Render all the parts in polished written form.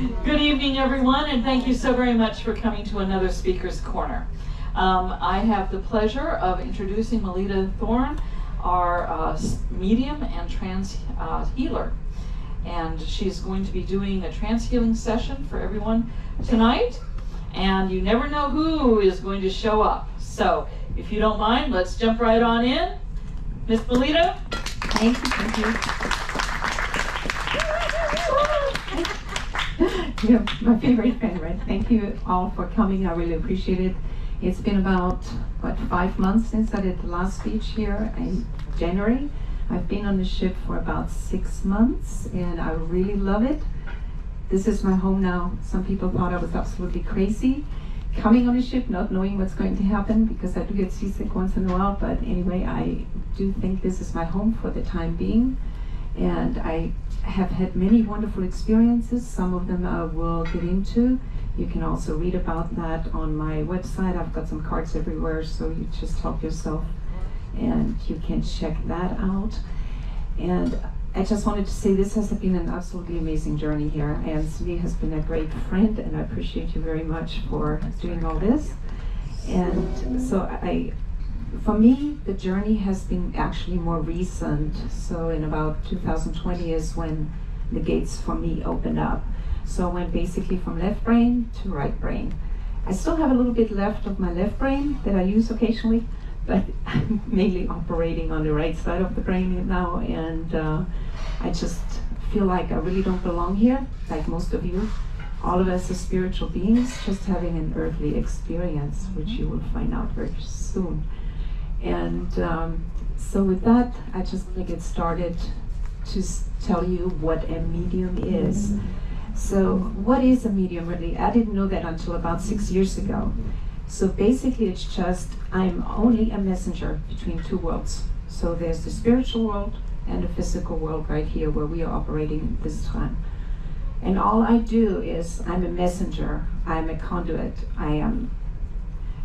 Good evening, everyone, and thank you so very much for coming to another Speaker's Corner. I have the pleasure of introducing Melitta Thorn, our medium and trance healer. And she's going to be doing a trance healing session for everyone tonight. And you never know who is going to show up. So, if you don't mind, let's jump right on in. Miss Melitta. Thank you. You're my favorite fan, right? Thank you all for coming. I really appreciate it. It's been about, 5 months since I did the last speech here in January. I've been on the ship for about 6 months, and I really love it. This is my home now. Some people thought I was absolutely crazy coming on a ship, not knowing what's going to happen, because I do get seasick once in a while. But anyway, I do think this is my home for the time being. And I have had many wonderful experiences. Some of them I will get into. You can also read about that on my website. I've got some cards everywhere, so you just help yourself and you can check that out. And I just wanted to say this has been an absolutely amazing journey here, and Cindy has been a great friend, and I appreciate you very much for doing all this. And so for me, the journey has been actually more recent. So in about 2020 is when the gates for me opened up. So I went basically from left brain to right brain. I still have a little bit left of my left brain that I use occasionally, but I'm mainly operating on the right side of the brain now, and I just feel like I really don't belong here, like most of you. All of us are spiritual beings, just having an earthly experience, which you will find out very soon. And so with that, I just want to get started to tell you what a medium is. So what is a medium really? I didn't know that until about 6 years ago. So basically it's just, I'm only a messenger between two worlds. So there's the spiritual world and the physical world right here where we are operating this time. And all I do is, I'm a messenger, I'm a conduit, I am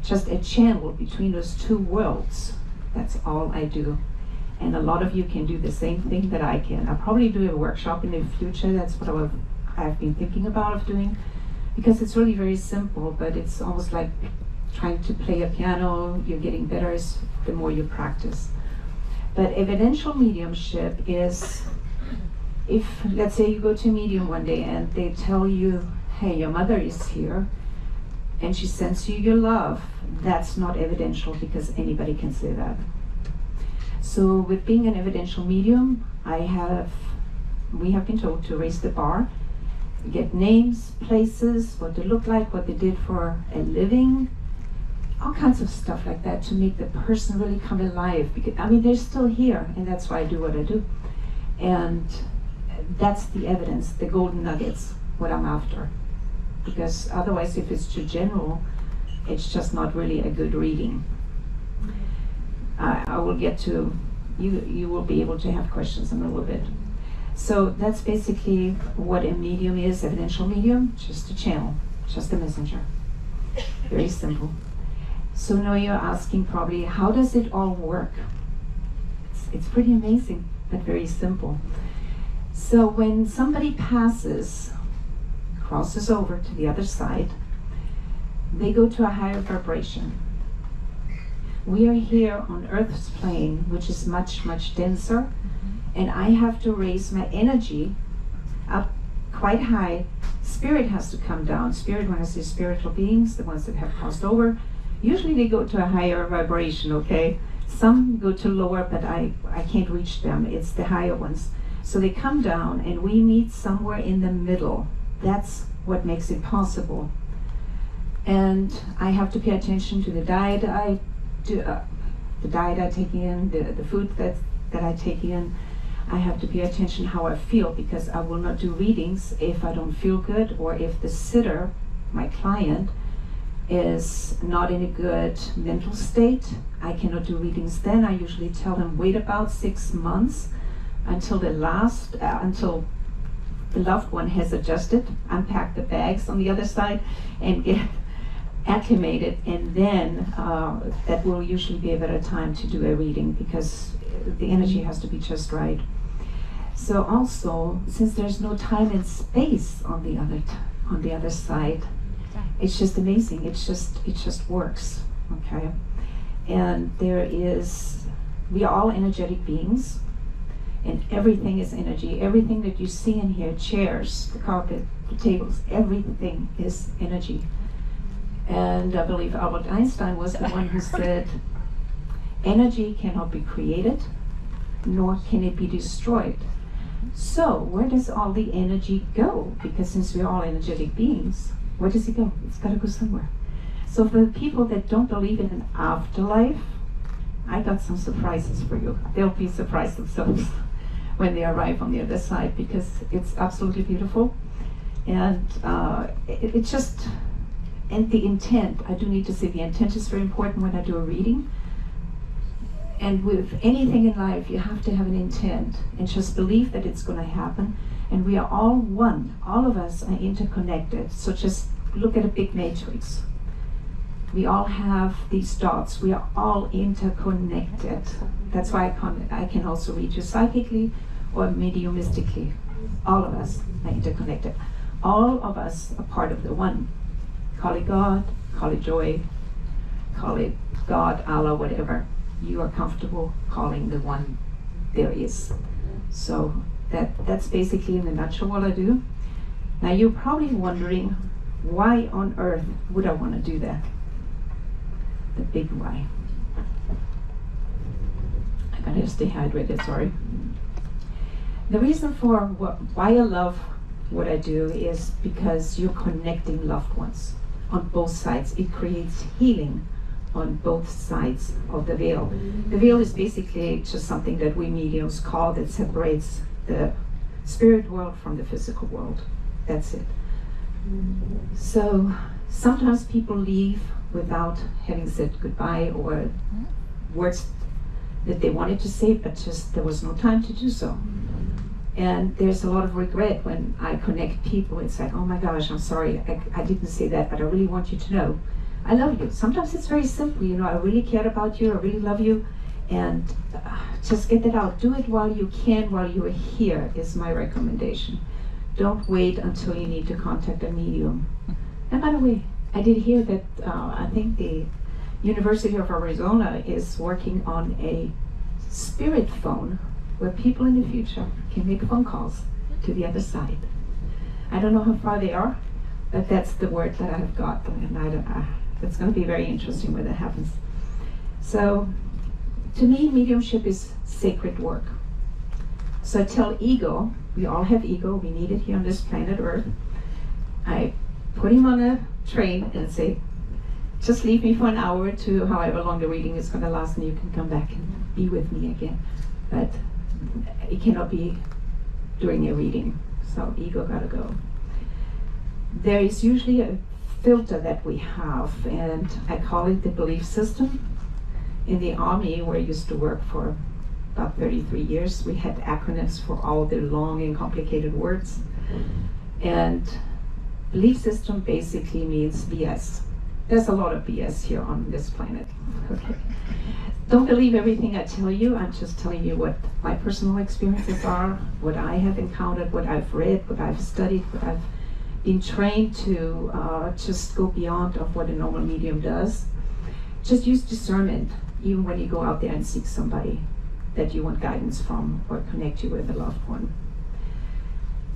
just a channel between those two worlds. That's all I do. And a lot of you can do the same thing that I can. I'll probably do a workshop in the future. That's what I've been thinking about doing, because it's really very simple, but it's almost like trying to play a piano. You're getting better the more you practice. But evidential mediumship is, if let's say you go to a medium one day and they tell you, hey, your mother is here and she sends you your love, that's not evidential, because anybody can say that. So with being an evidential medium, we have been told to raise the bar, get names, places, what they look like, what they did for a living, all kinds of stuff like that to make the person really come alive. Because they're still here, and that's why I do what I do. And that's the evidence, the golden nuggets, what I'm after. Because otherwise, if it's too general, it's just not really a good reading. I will get to, you will be able to have questions in a little bit. So that's basically what a medium is, evidential medium, just a channel, just a messenger. Very simple. So now you're asking probably, how does it all work? It's pretty amazing, but very simple. So when somebody crosses over to the other side, they go to a higher vibration. We are here on Earth's plane, which is much, much denser, and I have to raise my energy up quite high. Spirit has to come down. Spirit, when I say spiritual beings, the ones that have crossed over, usually they go to a higher vibration, okay? Some go to lower, but I can't reach them. It's the higher ones. So they come down, and we meet somewhere in the middle. That's what makes it possible. And I have to pay attention to the diet I take in, the food that I take in. I have to pay attention how I feel, because I will not do readings if I don't feel good, or if the sitter, my client, is not in a good mental state. I cannot do readings then. I usually tell them wait about 6 months until the loved one has adjusted, unpack the bags on the other side, and get acclimated, and then that will usually be a better time to do a reading, because the energy has to be just right. So also, since there's no time and space on the other on the other side. It's just amazing. It just works. Okay, and we are all energetic beings, and everything is energy. Everything that you see in here, chairs, the carpet, the tables, everything is energy. And I believe Albert Einstein was the one who said, energy cannot be created, nor can it be destroyed. So where does all the energy go? Because since we're all energetic beings, where does it go? It's got to go somewhere. So for the people that don't believe in an afterlife, I got some surprises for you. They'll be surprised themselves when they arrive on the other side, because it's absolutely beautiful. And it just, and the intent, I do need to say the intent is very important when I do a reading. And with anything in life, you have to have an intent and just believe that it's going to happen. And we are all one. All of us are interconnected. So just look at a big matrix. We all have these dots. We are all interconnected. That's why I can also read you psychically or mediumistically. All of us are interconnected. All of us are part of the one. Call it God, call it joy, call it God, Allah, whatever you are comfortable calling the one there is. So that's basically in a nutshell what I do. Now you're probably wondering, why on earth would I want to do that? The big why. I gotta stay hydrated, sorry. The reason for why I love what I do is because you're connecting loved ones on both sides. It creates healing on both sides of the veil. The veil is basically just something that we mediums call that separates the spirit world from the physical world. That's it. So sometimes people leave without having said goodbye or words that they wanted to say, but just there was no time to do so. And there's a lot of regret when I connect people. It's like, oh my gosh, I'm sorry, I didn't say that, but I really want you to know I love you. Sometimes it's very simple, I really cared about you, I really love you, and just get that out. Do it while you can, while you are here, is my recommendation. Don't wait until you need to contact a medium. And by the way, I did hear that I think the University of Arizona is working on a spirit phone where people in the future can make phone calls to the other side. I don't know how far they are, but that's the word that I've got, and it's going to be very interesting when that happens. So, to me, mediumship is sacred work. So I tell ego, we all have ego, we need it here on this planet Earth. I put him on a train and say, just leave me for an hour or two, however long the reading is going to last, and you can come back and be with me again. But it cannot be during a reading, so ego gotta go. There is usually a filter that we have, and I call it the belief system. In the army, where I used to work for about 33 years, we had acronyms for all the long and complicated words. And belief system basically means BS. There's a lot of BS here on this planet. Okay. Don't believe everything I tell you. I'm just telling you what my personal experiences are, what I have encountered, what I've read, what I've studied, what I've been trained to just go beyond of what a normal medium does. Just use discernment, even when you go out there and seek somebody that you want guidance from or connect you with a loved one.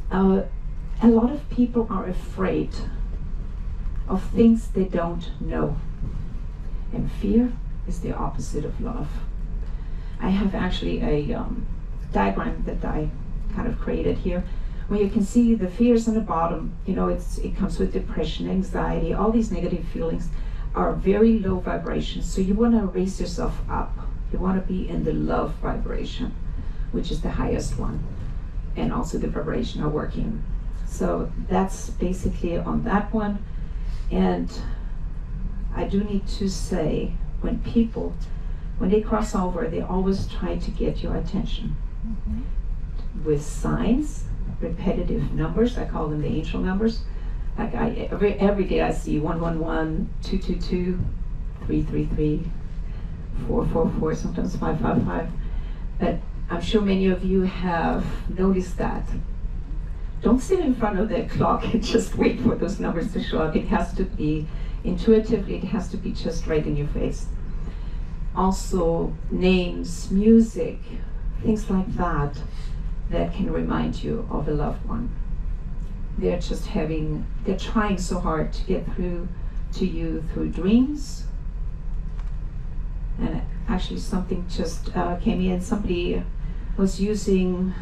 A lot of people are afraid of things they don't know. And fear is the opposite of love. I have actually a diagram that I kind of created here, where you can see the fears on the bottom. It comes with depression, anxiety, all these negative feelings are very low vibrations. So you want to raise yourself up. You want to be in the love vibration, which is the highest one. And also the vibration are working. So that's basically on that one. And I do need to say, when they cross over, they always try to get your attention. With signs, repetitive numbers, I call them the angel numbers. Like every day I see 111, 222, 333, 444, sometimes 555. But I'm sure many of you have noticed that. don't sit in front of the clock and just wait for those numbers to show up. It has to be intuitively, it has to be just right in your face. Also, names, music, things like that, that can remind you of a loved one. They're trying so hard to get through to you through dreams. And actually something just came in. Somebody was using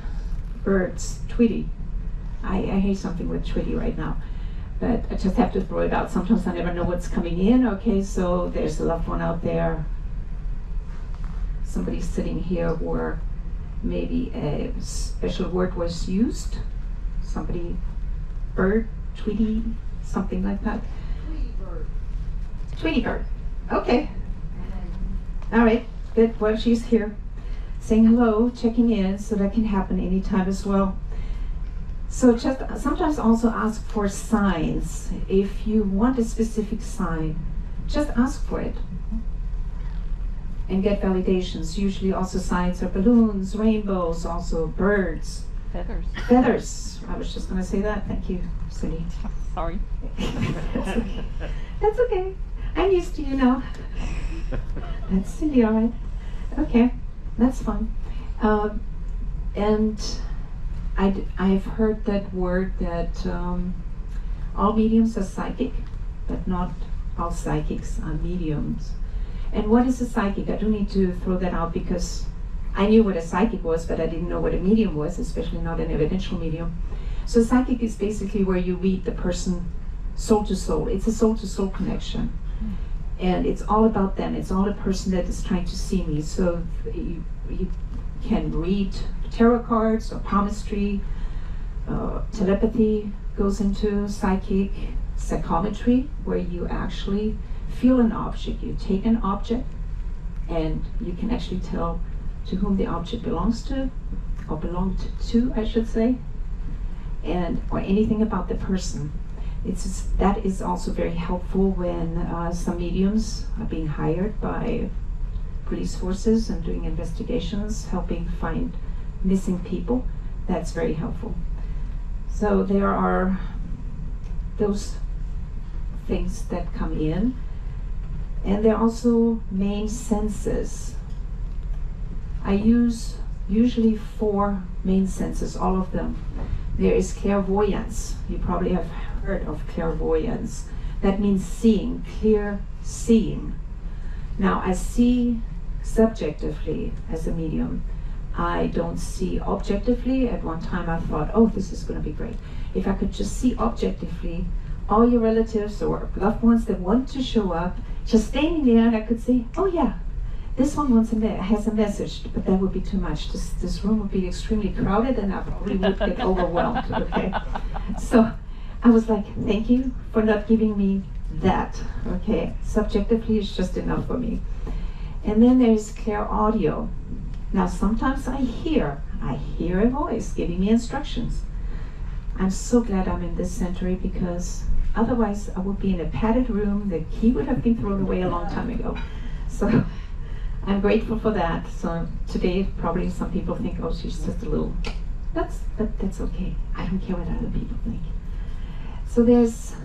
birds, Tweety. I hear something with Tweety right now, but I just have to throw it out. Sometimes I never know what's coming in. Okay, so there's a loved one out there. Somebody sitting here where maybe a special word was used. Somebody, bird, Tweety, something like that. Tweety bird. Tweety bird. Okay. All right, good. Well, she's here saying hello, checking in, so that can happen anytime as well. So just sometimes also ask for signs. If you want a specific sign, just ask for it and get validations. Usually also signs are balloons, rainbows, also birds. Feathers. Feathers. I was just going to say that. Thank you, Cindy. Sorry. That's okay. That's okay. I'm used to you now. That's Cindy, all right. Okay, that's fine. And I've heard that word that all mediums are psychic, but not all psychics are mediums. And what is a psychic? I do need to throw that out because I knew what a psychic was, but I didn't know what a medium was, especially not an evidential medium. So psychic is basically where you read the person soul to soul. It's a soul to soul connection. And it's all about them. It's all a person that is trying to see me. So you can read tarot cards or palmistry. Telepathy goes into psychic. Psychometry, where you actually feel an object. You take an object and you can actually tell to whom the object belongs to, or belonged to, I should say, or anything about the person. That is also very helpful when some mediums are being hired by police forces and doing investigations, helping find missing people. That's very helpful. So there are those things that come in, and there are also main senses. I use usually 4 main senses, all of them. There is clairvoyance. You probably have heard of clairvoyance. That means seeing, clear seeing. Now, I see subjectively as a medium. I don't see objectively. At one time I thought, oh, this is going to be great. If I could just see objectively all your relatives or loved ones that want to show up, just standing there, and I could say, oh yeah, this one has a message, but that would be too much. This room would be extremely crowded and I probably would get overwhelmed, okay? So I was like, thank you for not giving me that, okay? Subjectively, it's just enough for me. And then there's clear audio. Now sometimes I hear a voice giving me instructions. I'm so glad I'm in this century because otherwise I would be in a padded room. The key would have been thrown away a long time ago. So I'm grateful for that. So today probably some people think, oh, she's just a little, but that's okay. I don't care what other people think.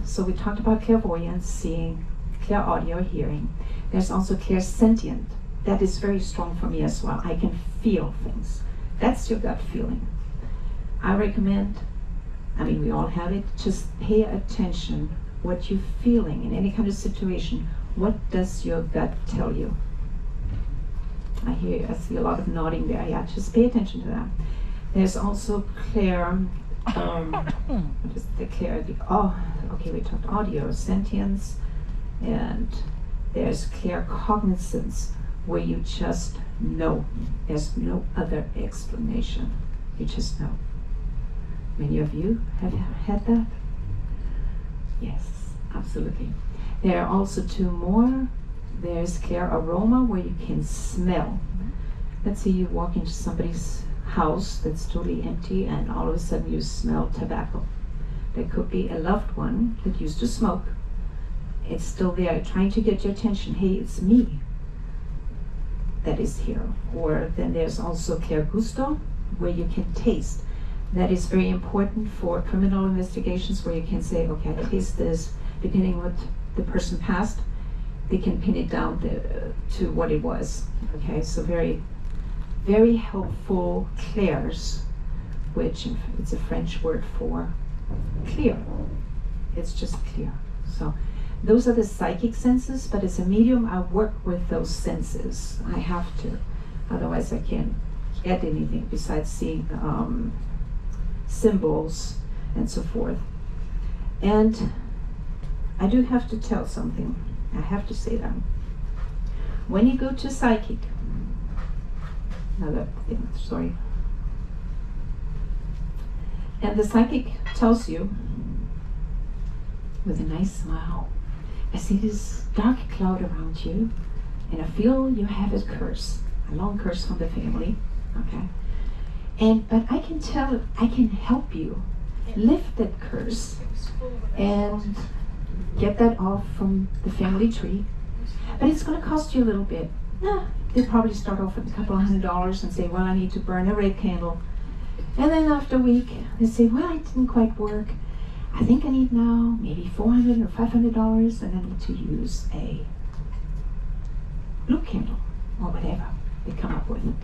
So we talked about clairvoyance, seeing, clear audio, hearing. There's also clairsentient. That is very strong for me as well. I can feel things. That's your gut feeling. I recommend, we all have it, just pay attention what you're feeling in any kind of situation. What does your gut tell you? I see a lot of nodding there. Yeah, just pay attention to that. There's also clear, what is the clear? We talked audio, sentience, and there's clear cognizance, where you just know. There's no other explanation. You just know. Many of you have had that? Yes, absolutely. There are also 2 more. There's clear aroma, where you can smell. Let's say you walk into somebody's house that's totally empty and all of a sudden you smell tobacco. There could be a loved one that used to smoke. It's still there, trying to get your attention. Hey, it's me that is here. Or then there's also clear gusto, where you can taste. That is very important for criminal investigations, where you can say, okay, case this, depending on what the person passed, they can pin it down to what it was. Okay, so very, very helpful clairs, which it's a French word for clear. It's just clear. So those are the psychic senses, but as a medium, I work with those senses. I have to, otherwise I can't get anything besides seeing symbols and so forth. And I do have to tell something. I have to say that. When you go to psychic, another thing, sorry. And the psychic tells you, with a nice smile, I see this dark cloud around you, and I feel you have a curse, a long curse from the family, okay? But I can tell, I can help you lift that curse and get that off from the family tree. But it's going to cost you a little bit. They'll probably start off with a couple of $100 and say, well, I need to burn a red candle. And then after a week, they say, well, it didn't quite work. I think I need now maybe $400 or $500, and I need to use a blue candle or whatever they come up with.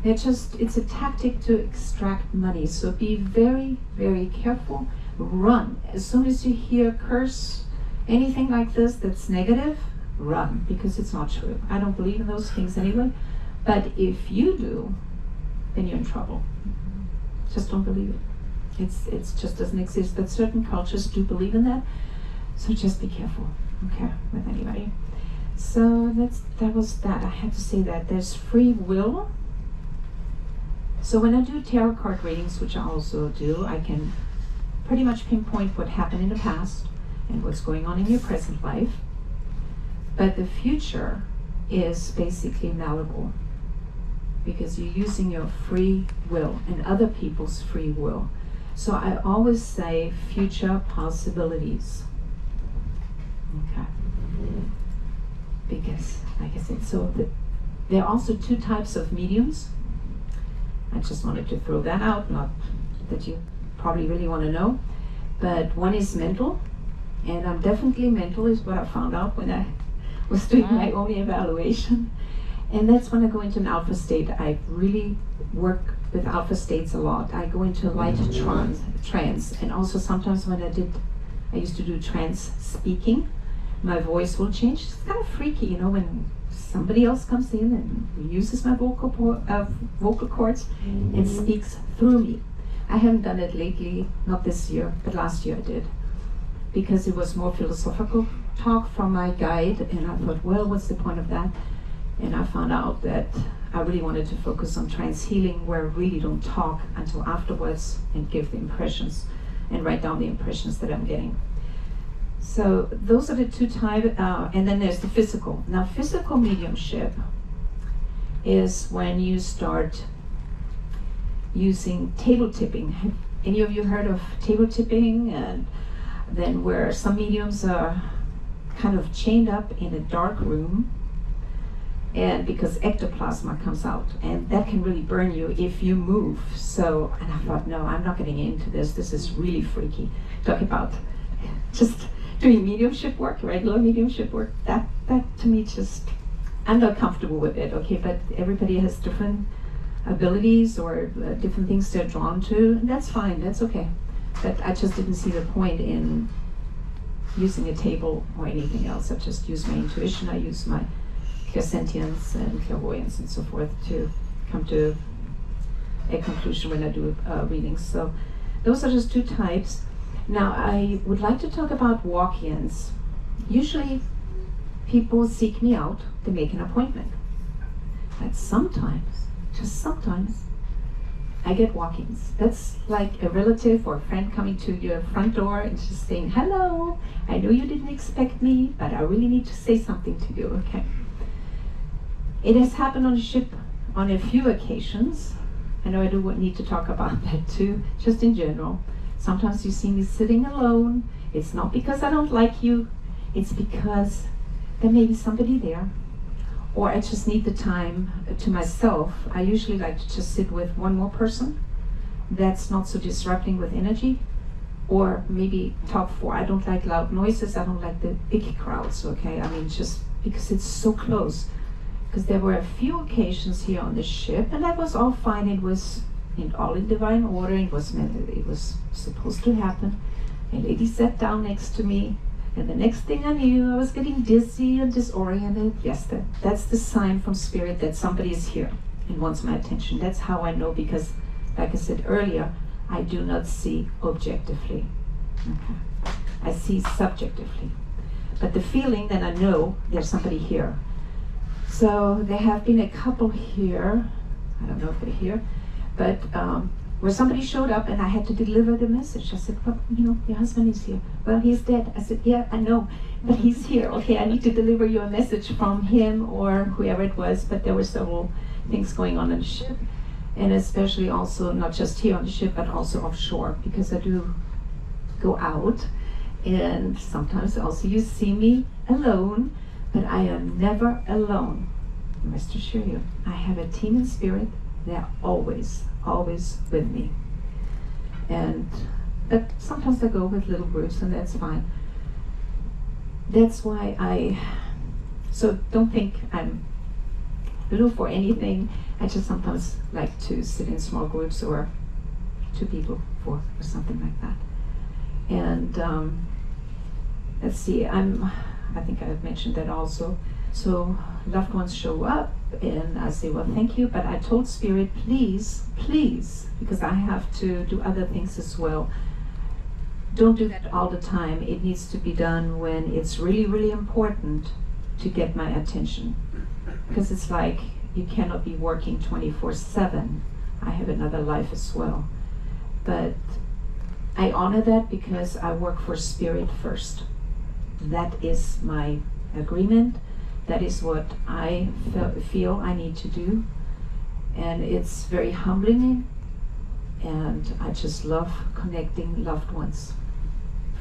It's a tactic to extract money. So be very, very careful. Run. As soon as you hear curse, anything like this that's negative, run, because it's not true. I don't believe in those things anyway. But if you do, then you're in trouble. Just don't believe it. It just doesn't exist. But certain cultures do believe in that. So just be careful, okay, with anybody. So that was that. I had to say that. There's free will. So when I do tarot card readings, which I also do, I can pretty much pinpoint what happened in the past and what's going on in your present life. But the future is basically malleable, because you're using your free will and other people's free will. So I always say future possibilities. Okay. Because, like I said, there are also two types of mediums. I just wanted to throw that out, not that you probably really want to know. But one is mental, and I'm definitely mental, is what I found out when I was doing my own evaluation. And that's when I go into an alpha state. I really work with alpha states a lot. I go into light trance, and also sometimes when I used to do trance speaking, my voice will change. It's kind of freaky, you know, when somebody else comes in and uses my vocal cords and speaks through me. I haven't done it lately, not this year, but last year I did, because it was more philosophical talk from my guide, and I thought, well, what's the point of that? And I found out that I really wanted to focus on trance healing, where I really don't talk until afterwards and give the impressions and write down the impressions that I'm getting. So those are the two types, and then there's the physical. Now, physical mediumship is when you start using table tipping. Have any of you heard of table tipping? And then where some mediums are kind of chained up in a dark room, and because ectoplasma comes out, and that can really burn you if you move. So, and I thought, no, I'm not getting into this. This is really freaky. Talk about just doing mediumship work, regular mediumship work. That to me, just, I'm not comfortable with it. Okay, but everybody has different abilities or different things they're drawn to, and that's fine. That's okay. But I just didn't see the point in using a table or anything else. I just use my intuition. I use my clairsentience and clairvoyance and so forth to come to a conclusion when I do readings. So those are just two types. Now I would like to talk about walk-ins. Usually people seek me out to make an appointment. But sometimes, just sometimes, I get walk-ins. That's like a relative or a friend coming to your front door and just saying, hello, I know you didn't expect me, but I really need to say something to you, okay? It has happened on a ship on a few occasions. I know I do need to talk about that too, just in general. Sometimes you see me sitting alone. It's not because I don't like you, it's because there may be somebody there, or I just need the time to myself. I usually like to just sit with one more person, that's not so disrupting with energy. Or maybe top 4, I don't like loud noises, I don't like the big crowds, okay? I mean, just because it's so close. Because there were a few occasions here on the ship, and that was all fine. It was all in divine order. It was supposed to happen. A lady sat down next to me, and the next thing I knew, I was getting dizzy and disoriented. Yes, that's the sign from Spirit that somebody is here and wants my attention. That's how I know, because, like I said earlier, I do not see objectively. Okay. I see subjectively. But the feeling that I know there's somebody here. So there have been a couple here, I don't know if they're here, but where somebody showed up and I had to deliver the message. I said, well, your husband is here. Well, he's dead. I said, yeah, I know, but he's here. Okay, I need to deliver you a message from him or whoever it was, but there were several things going on the ship. And especially also not just here on the ship, but also offshore, because I do go out, and sometimes also you see me alone, but I am never alone. Rest assure you, I have a team in Spirit. They're always with me. But sometimes I go with little groups, and that's fine. That's why so don't think I'm blue for anything. I just sometimes like to sit in small groups, or 2 people, 4, or something like that. And let's see, I think I've mentioned that also. So loved ones show up, and I say, well, thank you, but I told Spirit, please, because I have to do other things as well. Don't do that all the time. It needs to be done when it's really, really important to get my attention. Because it's like, you cannot be working 24/7. I have another life as well. But I honor that because I work for Spirit first. That is my agreement. That is what I feel I need to do. And it's very humbling. And I just love connecting loved ones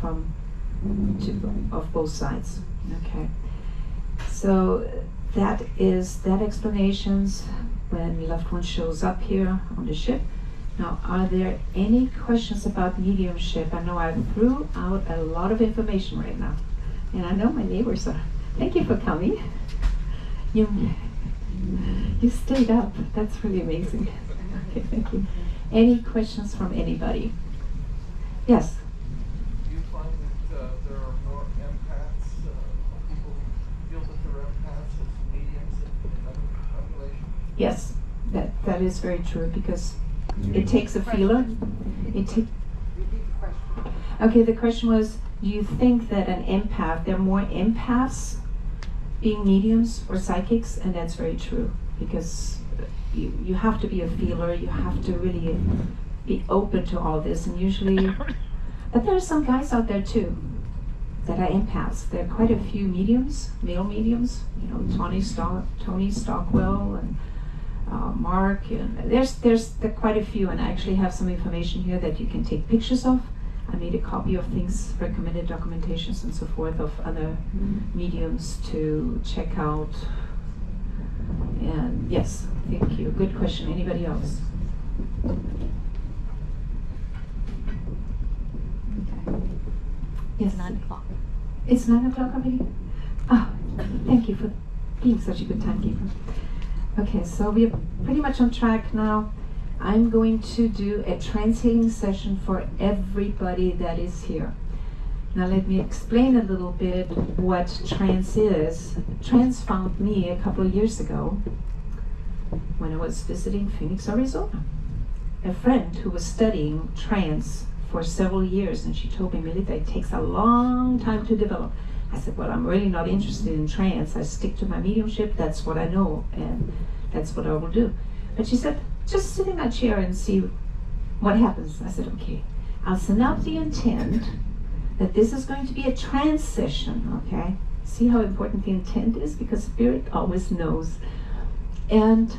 of both sides. Okay. So that explanations when loved one shows up here on the ship. Now, are there any questions about mediumship? I know I threw out a lot of information right now, and I know my neighbors are. Thank you for coming. You stayed up. That's really amazing. Okay, thank you. Any questions from anybody? Yes. Do you find that there are more empaths, people who feel that they're empaths as mediums in other populations? Yes, that is very true, because it takes a feeler. Okay, the question was, do you think that an empath, there are more empaths being mediums or psychics? And that's very true, because you have to be a feeler, you have to really be open to all this, and usually, but there are some guys out there too that are empaths. There are quite a few mediums, male mediums, Tony Stockwell and Mark, and there's quite a few, and I actually have some information here that you can take pictures of. I made a copy of things, recommended documentations and so forth of other mediums to check out. And yes, thank you. Good question. Anybody else? Okay. Yes. 9 o'clock. It's 9 o'clock already? Oh, thank you for being such a good timekeeper. Okay, so we're pretty much on track now. I'm going to do a trance healing session for everybody that is here. Now let me explain a little bit what trance is. Trance found me a couple of years ago when I was visiting Phoenix, Arizona. A friend who was studying trance for several years, and she told me, Melitta, it takes a long time to develop. I said, well, I'm really not interested in trance. I stick to my mediumship. That's what I know, and that's what I will do. But she said, just sit in my chair and see what happens. I said, okay, I'll send out the intent that this is going to be a trance session, okay? See how important the intent is? Because Spirit always knows. And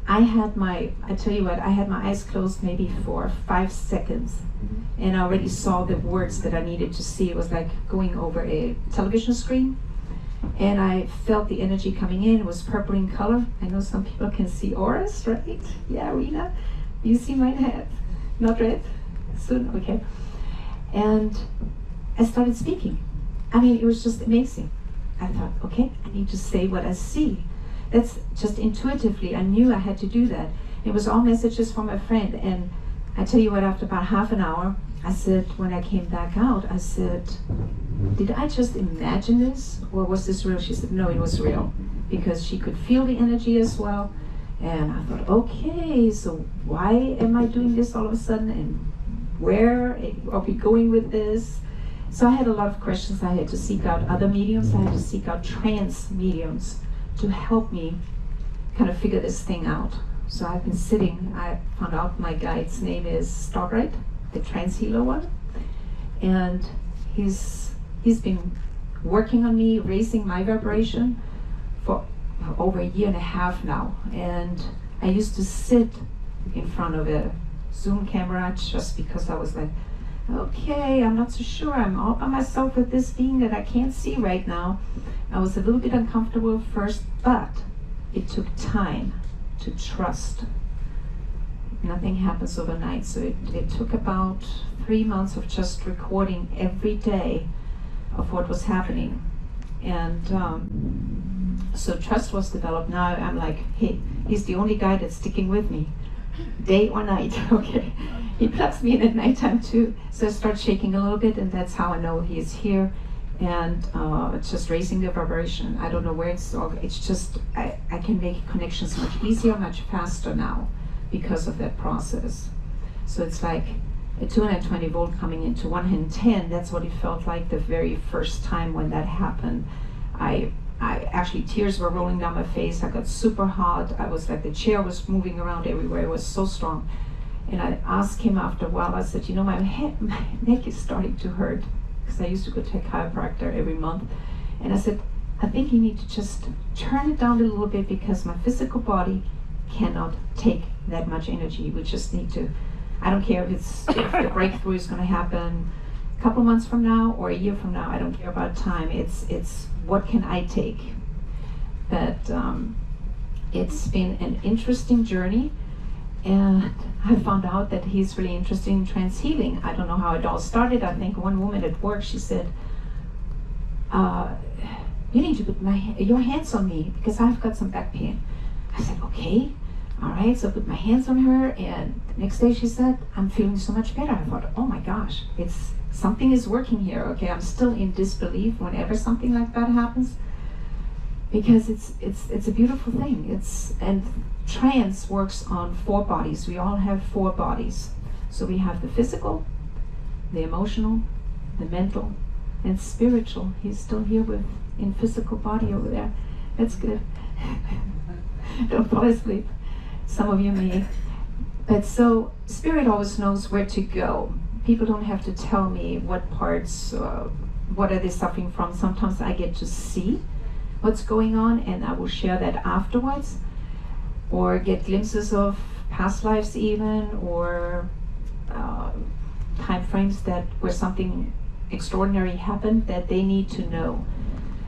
I tell you what, I had my eyes closed maybe for 5 seconds, and I already saw the words that I needed to see. It was like going over a television screen, and I felt the energy coming in. It was purple in color. I know some people can see auras, right? Yeah, Rena. You see my head? Not red? Soon? Okay. And I started speaking. I mean, it was just amazing. I thought, okay, I need to say what I see. That's just intuitively, I knew I had to do that. It was all messages from a friend. And I tell you what, after about half an hour, I said, when I came back out, I said, did I just imagine this? Or was this real? She said, no, it was real. Because she could feel the energy as well. And I thought, okay, so why am I doing this all of a sudden? And where are we going with this? So I had a lot of questions. I had to seek out other mediums. I had to seek out trance mediums to help me kind of figure this thing out. So I've been sitting, I found out my guide's name is Starbright, the trance healer one. And he's been working on me, raising my vibration for over a year and a half now. And I used to sit in front of a Zoom camera just because I was like, okay, I'm not so sure. I'm all by myself with this being that I can't see right now. I was a little bit uncomfortable at first, but it took time to trust. Nothing happens overnight. So it took about 3 months of just recording every day of what was happening. And so trust was developed. Now I'm like, hey, he's the only guy that's sticking with me, day or night. Okay. He plugs me in at nighttime too. So I start shaking a little bit, and that's how I know he is here. And it's just raising the vibration. I don't know where it's just, I can make connections much easier, much faster now because of that process. So it's like a 220 volt coming into 110. That's what it felt like the very first time when that happened. I actually, tears were rolling down my face. I got super hot. I was like, the chair was moving around everywhere. It was so strong. And I asked him after a while, I said, you know, my neck is starting to hurt, because I used to go to a chiropractor every month. And I said, I think you need to just turn it down a little bit, because my physical body cannot take that much energy. We just need to, I don't care if the breakthrough is going to happen a couple months from now or a year from now. I don't care about time. It's what can I take? But it's been an interesting journey. And I found out that he's really interested in trance healing. I don't know how it all started. I think one woman at work, she said, you need to put your hands on me, because I've got some back pain. I said, okay, all right. So I put my hands on her, and the next day she said, I'm feeling so much better. I thought, oh my gosh, something is working here. Okay, I'm still in disbelief whenever something like that happens, because it's a beautiful thing. And trance works on 4 bodies. We all have 4 bodies. So we have the physical, the emotional, the mental, and spiritual. He's still here in physical body over there. That's good. Don't fall asleep. Some of you may. But so spirit always knows where to go. People don't have to tell me what parts, what are they suffering from. Sometimes I get to see what's going on, and I will share that afterwards, or get glimpses of past lives even, or time frames where something extraordinary happened that they need to know.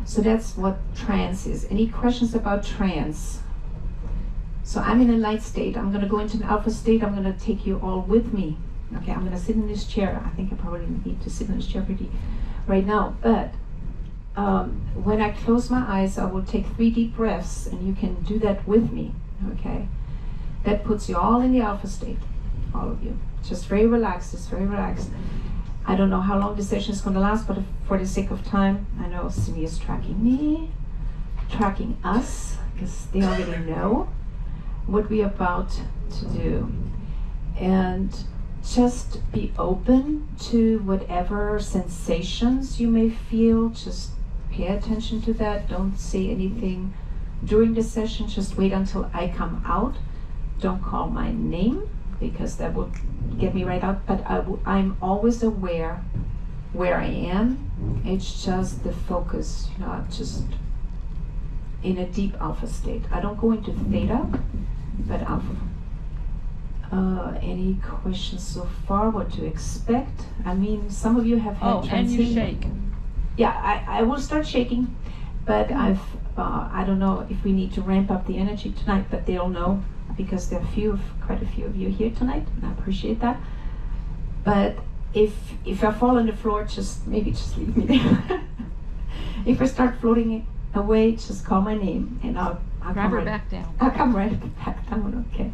So that's what trance is. Any questions about trance? So I'm in a light state. I'm going to go into an alpha state. I'm going to take you all with me. Okay, I'm going to sit in this chair. I think I probably need to sit in this chair right now. But when I close my eyes, I will take 3 deep breaths, and you can do that with me. Okay, that puts you all in the alpha state, all of you. Just very relaxed. It's very relaxed. I don't know how long the session is going to last, but for the sake of time, I know Simi is tracking me, tracking us, because they already know what we're about to do. And just be open to whatever sensations you may feel. Just pay attention to that. Don't say anything during the session. Just wait until I come out. Don't call my name, because that will get me right out. But I'm always aware where I am. It's just the focus, just in a deep alpha state. I don't go into theta, but alpha. Any questions so far? What to expect? I mean, some of you have had and you shake. Yeah, I will start shaking, but I don't know if we need to ramp up the energy tonight, but they'll know. because there are quite a few of you here tonight, and I appreciate that. But if I fall on the floor, maybe just leave me there. If I start floating away, just call my name, and I'll grab her back down. I'll come right back down. Okay.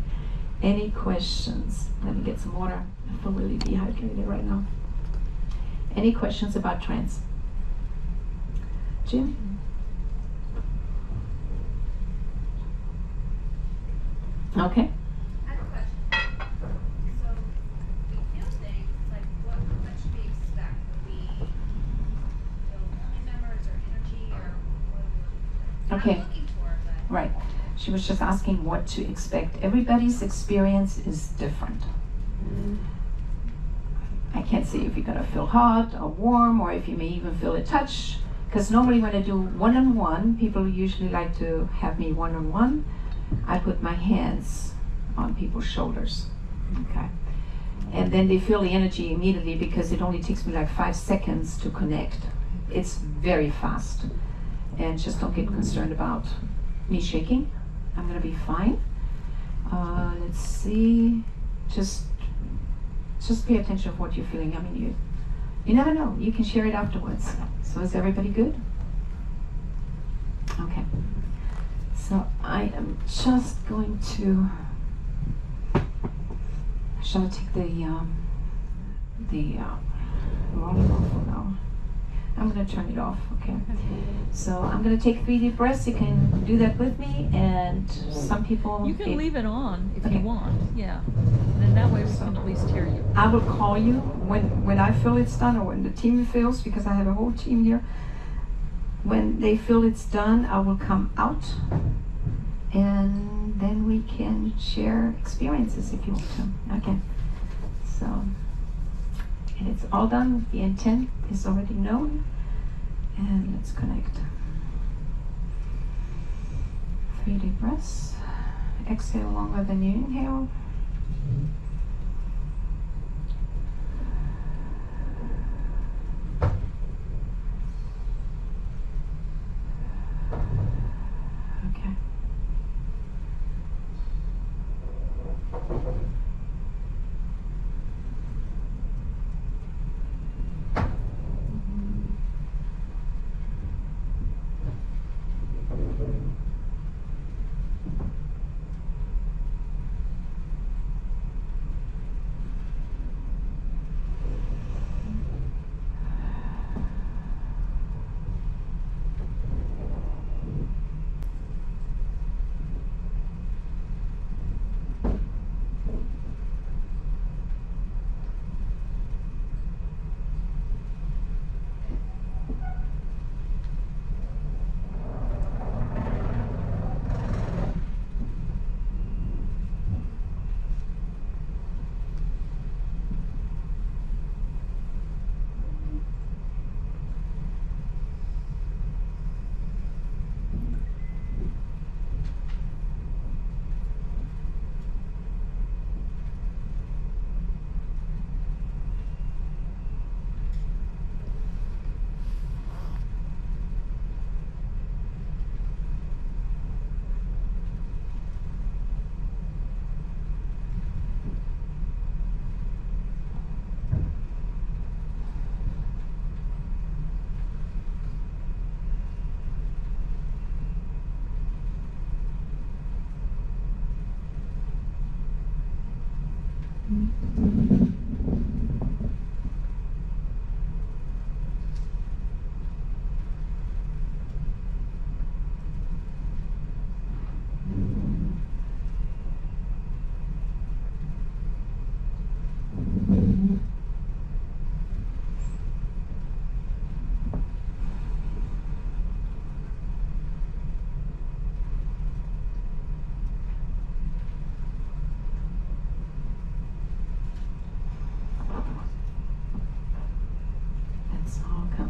Any questions? Let me get some water. I feel really dehydrated right now. Any questions about trance? Jim? Okay. I have a question. So, we feel things, like what should we expect? Will we feel family members or energy or what Okay. I'm looking for, but Right. She was just asking what to expect. Everybody's experience is different. I can't say if you're gonna feel hot or warm, or if you may even feel a touch. Because normally when I do one-on-one, people usually like to have me one-on-one. I put my hands on people's shoulders, okay? And then they feel the energy immediately because it only takes me like 5 seconds to connect. It's very fast. And just don't get concerned about me shaking. I'm gonna be fine. Let's see, just pay attention to what you're feeling. I mean, you never know, you can share it afterwards. So is everybody good? Okay. So I am just going to, shall I take the volume off for now? I'm going to turn it off, okay? So I'm going to take 3 deep breaths. You can do that with me, and some people... You can leave it on if Okay. you want, yeah. And then that way we can at least hear you. I will call you when I feel it's done, or when the team feels, because I have a whole team here. When they feel it's done, I will come out, and then we can share experiences if you want to. Okay. So, and it's all done. The intent is already known, and let's connect. 3 deep breaths. Exhale longer than you inhale. Okay.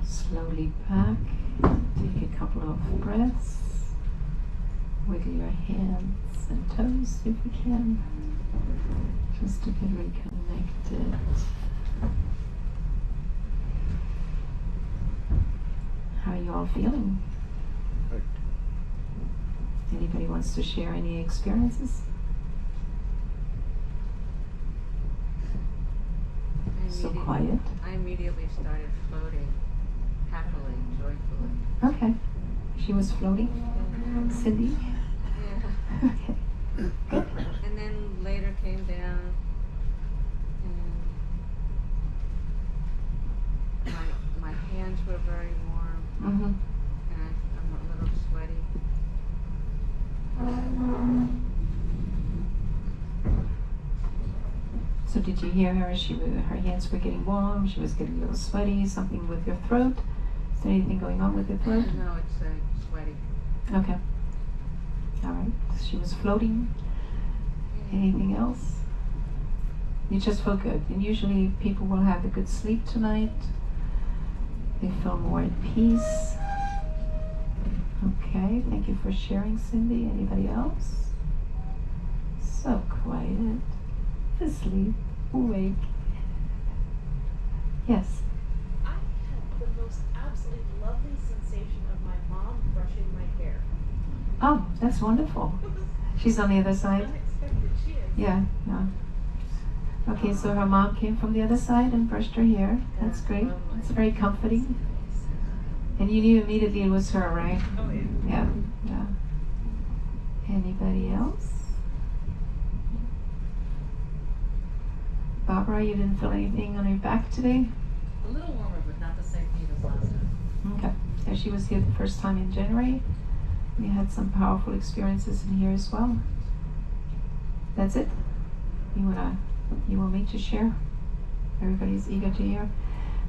Slowly back. Take a couple of breaths. Wiggle your hands and toes if you can, just to get reconnected. How are you all feeling? Anybody wants to share any experiences? So quiet. I immediately started floating happily, joyfully. Okay. She was floating? Cindy? Yeah. Okay. Good. And then later came down and my hands were very warm Mm-hmm. and I'm a little sweaty. So did you hear her? Her hands were getting warm. She was getting a little sweaty. Something with your throat? Is there anything going on with your throat? No, it's sweaty. Okay. All right. She was floating. Anything else? You just feel good. And usually people will have a good sleep tonight. They feel more at peace. Okay. Thank you for sharing, Cindy. Anybody else? So quiet. Asleep. Awake. Yes. I had the most absolutely lovely sensation of my mom brushing my hair. Oh, that's wonderful. It was She's on the other side? unexpected. She is. Yeah, no. Okay, so her mom came from the other side and brushed her hair. That's great. It's very comforting. And you knew immediately it was her, right? Oh, yeah. Yeah, yeah. Anybody else? Barbara, you didn't feel anything on your back today? A little warmer, but not the same heat as last time. Okay. Yeah, she was here the first time in January. We had some powerful experiences in here as well. That's it? You want me to share? Everybody's eager to hear.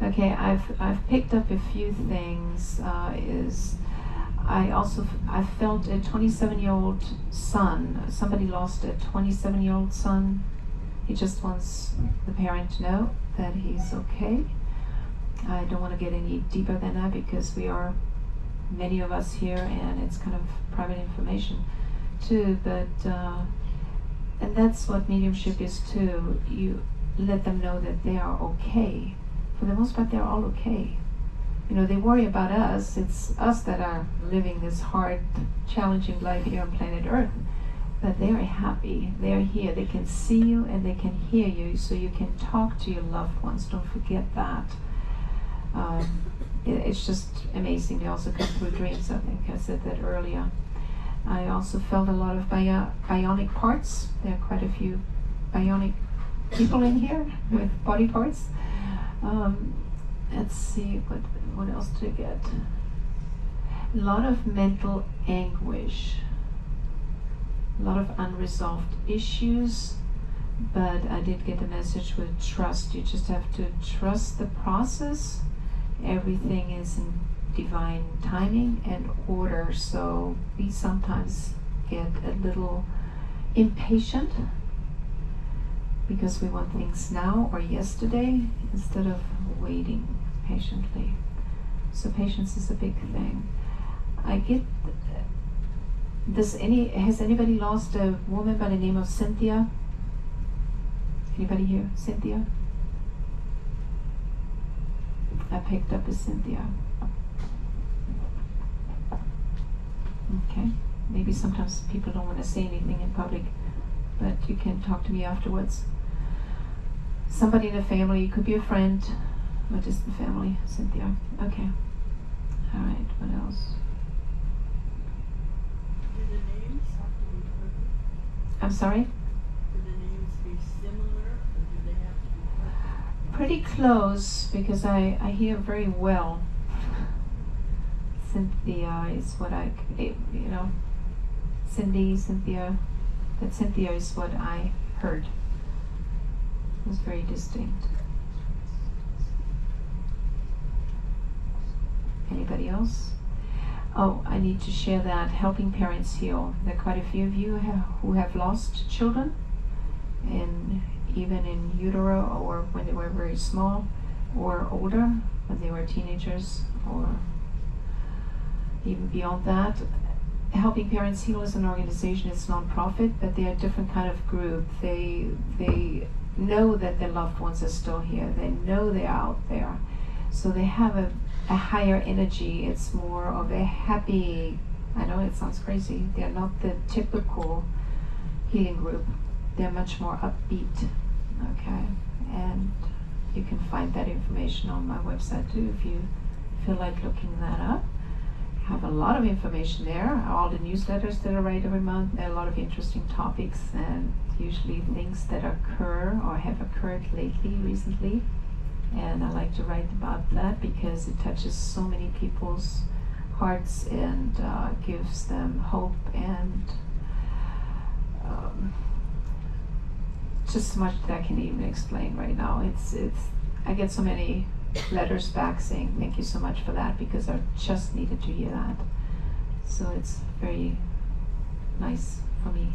Okay, I've picked up a few things. I felt a 27-year-old son. Somebody lost a 27-year-old son. He just wants the parent to know that he's okay. I don't want to get any deeper than that because we are many of us here and it's kind of private information too, but and that's what mediumship is too. You let them know that they are okay. For the most part, they're all okay. You know, they worry about us. It's us that are living this hard, challenging life here on planet Earth. But they are happy. They are here. They can see you and they can hear you, so you can talk to your loved ones. Don't forget that. It's just amazing. They also come through dreams. I think I said that earlier. I also felt a lot of bionic parts. There are quite a few bionic people in here with body parts. Let's see, what else did I get? A lot of mental anguish. A lot of unresolved issues, but I did get a message with trust. You just have to trust the process. Everything is in divine timing and order, so we sometimes get a little impatient because we want things now or yesterday instead of waiting patiently. So patience is a big thing. Has anybody lost a woman by the name of Cynthia? Anybody here? Cynthia? I picked up a Cynthia. Okay. Maybe sometimes people don't want to say anything in public, but you can talk to me afterwards. Somebody in the family, it could be a friend, or just the family. Cynthia. Okay. All right. What else? Do the names have to be perfect? I'm sorry? Do the names be similar, or do they have to be perfect? Pretty close, because I hear very well. Cynthia is what Cindy, Cynthia, but Cynthia is what I heard. It was very distinct. Anybody else? Oh, I need to share that helping parents heal. There are quite a few of you who have lost children, and even in utero, or when they were very small, or older, when they were teenagers, or even beyond that. Helping Parents Heal is an organization. It's non-profit, but they are a different kind of group. They know that their loved ones are still here. They know they're out there, so they have a higher energy. It's more of a happy, I know it sounds crazy, they're not the typical healing group. They're much more upbeat, okay? And you can find that information on my website too if you feel like looking that up. I have a lot of information there, all the newsletters that I write every month, there are a lot of interesting topics and usually things that occur or have occurred recently. And I like to write about that because it touches so many people's hearts and gives them hope and just so much that I can even explain right now. It's I get so many letters back saying thank you so much for that because I just needed to hear that. So it's very nice for me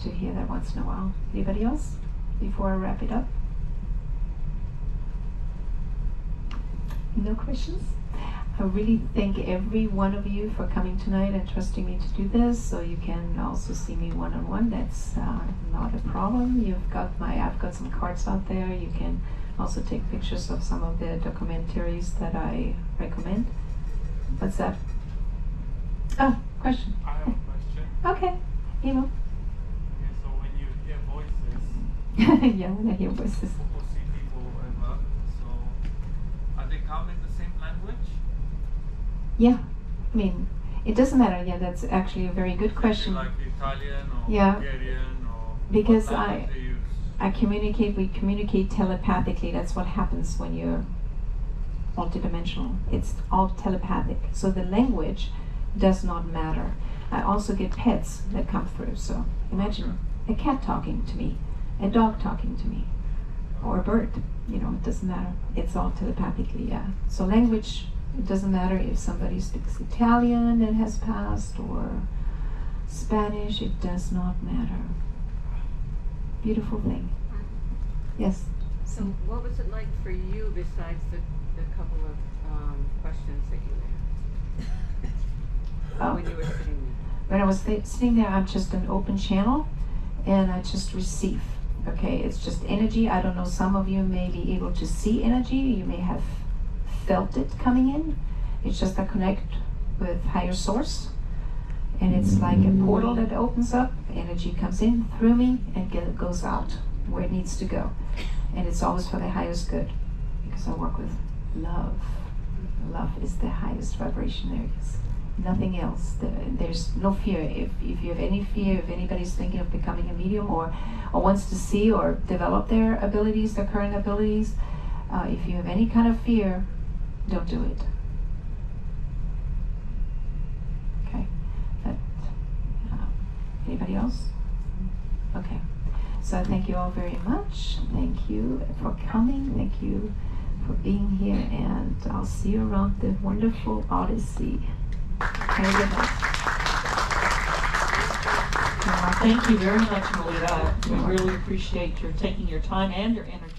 to hear that once in a while. Anybody else before I wrap it up? No questions? I really thank every one of you for coming tonight and trusting me to do this. So you can also see me one-on-one. That's not a problem. I've got some cards out there. You can also take pictures of some of the documentaries that I recommend. What's that? Oh, question. I have a question. Okay, Emo. Okay, so when you hear voices, Yeah, when I hear voices. people see people, whatever, so are they come in the same language? Yeah, I mean, it doesn't matter. Yeah, that's actually a very good question. Like Italian or Yeah. Bulgarian or Because what language they use? we communicate telepathically. That's what happens when you're multidimensional. It's all telepathic. So the language does not matter. I also get pets that come through. So imagine a cat talking to me, a dog talking to me, or a bird. You know, it doesn't matter. It's all telepathically, yeah. So language, it doesn't matter if somebody speaks Italian and has passed or Spanish, it does not matter. Beautiful thing. Yes? So what was it like for you besides the couple of questions that you had when you were sitting there? When I was sitting there, I'm just an open channel and I just receive. Okay, it's just energy. I don't know, some of you may be able to see energy. You may have felt it coming in. It's just I connect with higher source. And it's like a portal that opens up. Energy comes in through me and goes out where it needs to go. And it's always for the highest good because I work with love. Love is the highest vibration there is. Nothing else. There's no fear. If you have any fear, if anybody's thinking of becoming a medium or wants to see or develop their abilities, their current abilities, if you have any kind of fear, don't do it. Okay. But anybody else? Okay. So thank you all very much. Thank you for coming. Thank you for being here, and I'll see you around the wonderful Odyssey. Have a good night. Thank you very much, Melitta. We really appreciate your taking your time and your energy.